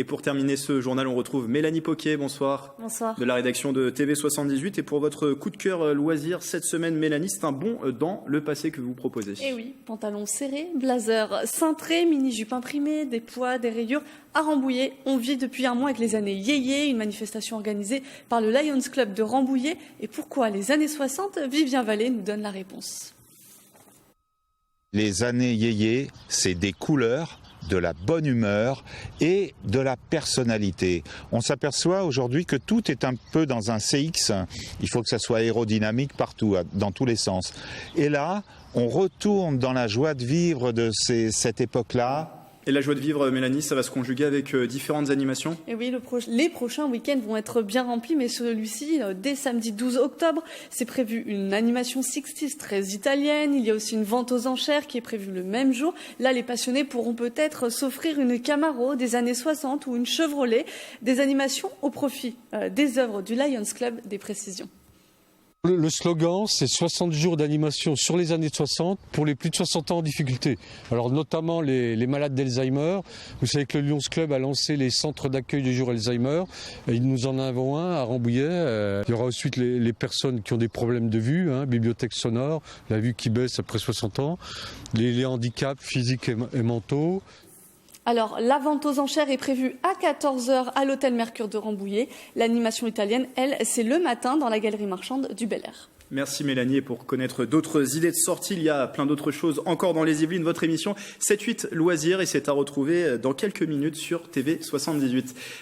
Et pour terminer ce journal, on retrouve Mélanie Poquet, bonsoir. Bonsoir. De la rédaction de TV78. Et pour votre coup de cœur loisir cette semaine, Mélanie, c'est un bond dans le passé que vous proposez. Eh oui, pantalon serré, blazer cintré, mini-jupe imprimée, des poids, des rayures. À Rambouillet, on vit depuis un mois avec les années yéyé, une manifestation organisée par le Lions Club de Rambouillet. Et pourquoi les années 60 ? Vivien Vallée nous donne la réponse. Les années yéyé, c'est des couleurs, de la bonne humeur et de la personnalité. On s'aperçoit aujourd'hui que tout est un peu dans un CX. Il faut que ça soit aérodynamique partout, dans tous les sens. Et là, on retourne dans la joie de vivre de cette époque-là. Et la joie de vivre, Mélanie, ça va se conjuguer avec différentes animations. Et oui, les prochains week-ends vont être bien remplis, mais celui-ci, dès samedi 12 octobre, c'est prévu une animation 60s très italienne. Il y a aussi une vente aux enchères qui est prévue le même jour. Là, les passionnés pourront peut-être s'offrir une Camaro des années 60 ou une Chevrolet. Des animations au profit des œuvres du Lions Club, des précisions. Le slogan, c'est 60 jours d'animation sur les années 60 pour les plus de 60 ans en difficulté. Alors notamment les malades d'Alzheimer. Vous savez que le Lions Club a lancé les centres d'accueil du jour Alzheimer. Et nous en avons un à Rambouillet. Il y aura ensuite les personnes qui ont des problèmes de vue, bibliothèque sonore, la vue qui baisse après 60 ans, les handicaps physiques et mentaux. Alors, la vente aux enchères est prévue à 14h à l'hôtel Mercure de Rambouillet. L'animation italienne, elle, c'est le matin dans la galerie marchande du Bel Air. Merci Mélanie. Et pour connaître d'autres idées de sortie, il y a plein d'autres choses encore dans les Yvelines. Votre émission 7-8 loisirs et c'est à retrouver dans quelques minutes sur TV78.